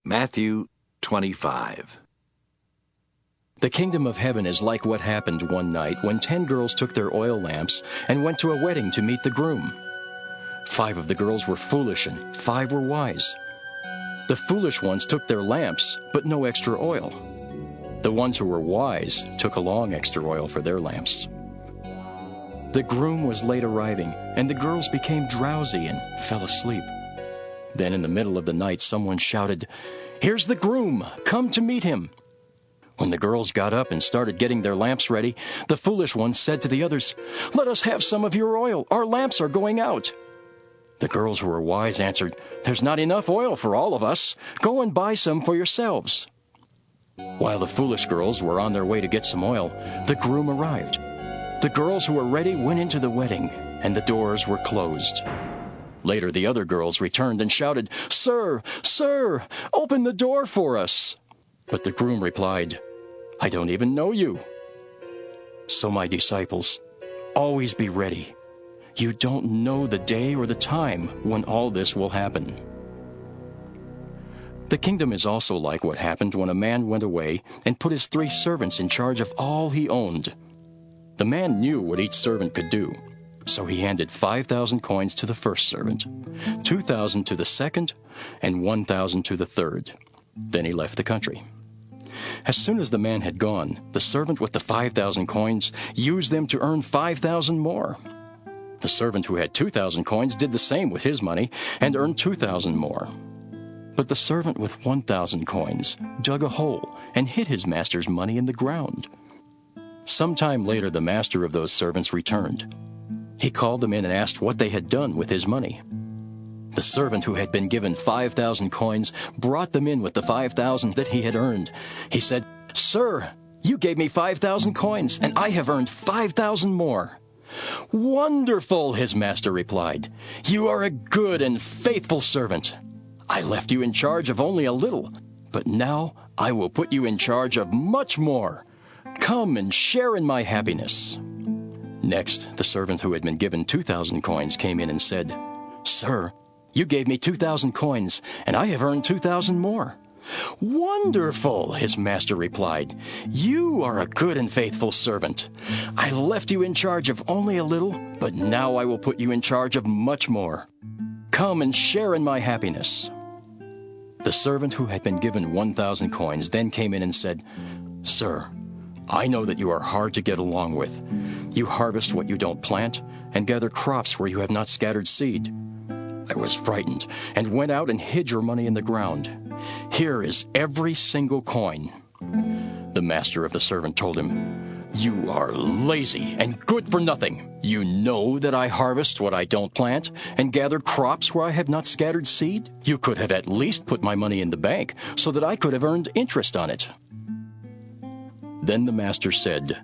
Matthew 25. The kingdom of heaven is like what happened one night when 10 girls took their oil lamps and went to a wedding to meet the groom. 5 of the girls were foolish and 5 were wise. The foolish ones took their lamps, but no extra oil. The ones who were wise took along extra oil for their lamps. The groom was late arriving, and the girls became drowsy and fell asleep. Then in the middle of the night, someone shouted, "Here's the groom! Come to meet him!" When the girls got up and started getting their lamps ready, the foolish ones said to the others, "Let us have some of your oil. Our lamps are going out." The girls who were wise answered, "There's not enough oil for all of us. Go and buy some for yourselves." While the foolish girls were on their way to get some oil, the groom arrived. The girls who were ready went into the wedding, and the doors were closed. Later, the other girls returned and shouted, "Sir, sir, open the door for us." But the groom replied, "I don't even know you." So, my disciples, always be ready. You don't know the day or the time when all this will happen. The kingdom is also like what happened when a man went away and put his 3 servants in charge of all he owned. The man knew what each servant could do, so he handed 5,000 coins to the first servant, 2,000 to the second, and 1,000 to the third. Then he left the country. As soon as the man had gone, the servant with the 5,000 coins used them to earn 5,000 more. The servant who had 2,000 coins did the same with his money and earned 2,000 more. But the servant with 1,000 coins dug a hole and hid his master's money in the ground. Sometime later, the master of those servants returned. He called them in and asked what they had done with his money. The servant who had been given 5,000 coins brought them in with the 5,000 that he had earned. He said, "Sir, you gave me 5,000 coins, and I have earned 5,000 more." "Wonderful," his master replied. "You are a good and faithful servant. I left you in charge of only a little, but now I will put you in charge of much more. Come and share in my happiness." Next, the servant who had been given 2,000 coins came in and said, "Sir, you gave me 2,000 coins, and I have earned 2,000 more." "Wonderful," his master replied. "You are a good and faithful servant. I left you in charge of only a little, but now I will put you in charge of much more. Come and share in my happiness." The servant who had been given 1,000 coins then came in and said, "Sir, I know that you are hard to get along with. You harvest what you don't plant and gather crops where you have not scattered seed. I was frightened and went out and hid your money in the ground. Here is every single coin." The master of the servant told him, "You are lazy and good for nothing. You know that I harvest what I don't plant and gather crops where I have not scattered seed. You could have at least put my money in the bank so that I could have earned interest on it." Then the master said,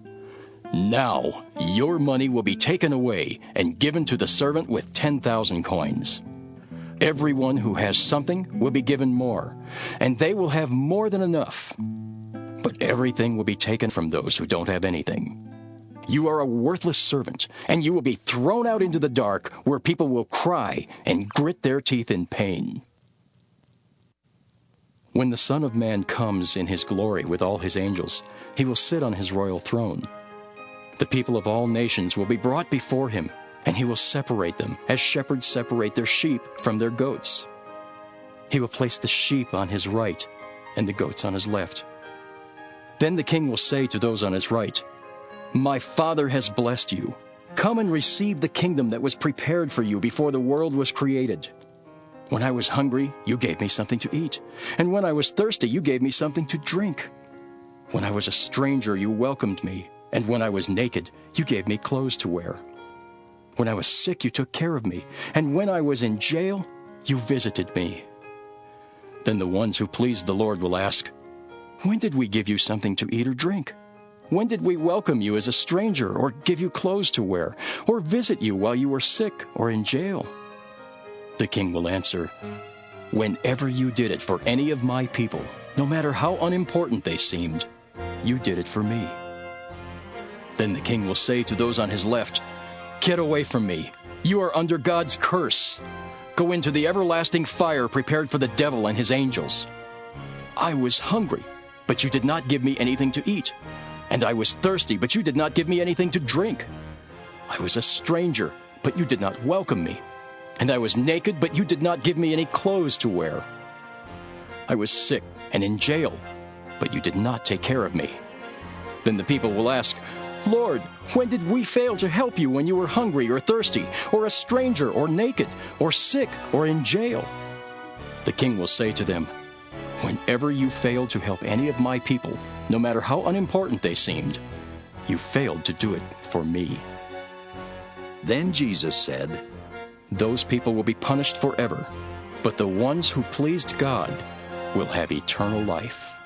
"Now your money will be taken away and given to the servant with 10,000 coins. Everyone who has something will be given more, and they will have more than enough. But everything will be taken from those who don't have anything. You are a worthless servant, and you will be thrown out into the dark where people will cry and grit their teeth in pain. When the Son of Man comes in his glory with all his angels, he will sit on his royal throne. The people of all nations will be brought before him, and he will separate them as shepherds separate their sheep from their goats. He will place the sheep on his right and the goats on his left. Then the king will say to those on his right, 'My Father has blessed you. Come and receive the kingdom that was prepared for you before the world was created. When I was hungry, you gave me something to eat, and when I was thirsty, you gave me something to drink. When I was a stranger, you welcomed me, and when I was naked, you gave me clothes to wear. When I was sick, you took care of me, and when I was in jail, you visited me.' Then the ones who please the Lord will ask, 'When did we give you something to eat or drink? When did we welcome you as a stranger, or give you clothes to wear, or visit you while you were sick or in jail?' The king will answer, 'Whenever you did it for any of my people, no matter how unimportant they seemed, you did it for me.' Then the king will say to those on his left, 'Get away from me. You are under God's curse. Go into the everlasting fire prepared for the devil and his angels. I was hungry, but you did not give me anything to eat. And I was thirsty, but you did not give me anything to drink. I was a stranger, but you did not welcome me. And I was naked, but you did not give me any clothes to wear. I was sick and in jail, but you did not take care of me. Then the people will ask, Lord, when did we fail to help you when you were hungry or thirsty, or a stranger or naked, or sick or in jail? The king will say to them, whenever you failed to help any of my people, no matter how unimportant they seemed, you failed to do it for me. Then Jesus said, Those people will be punished forever, but the ones who pleased God will have eternal life.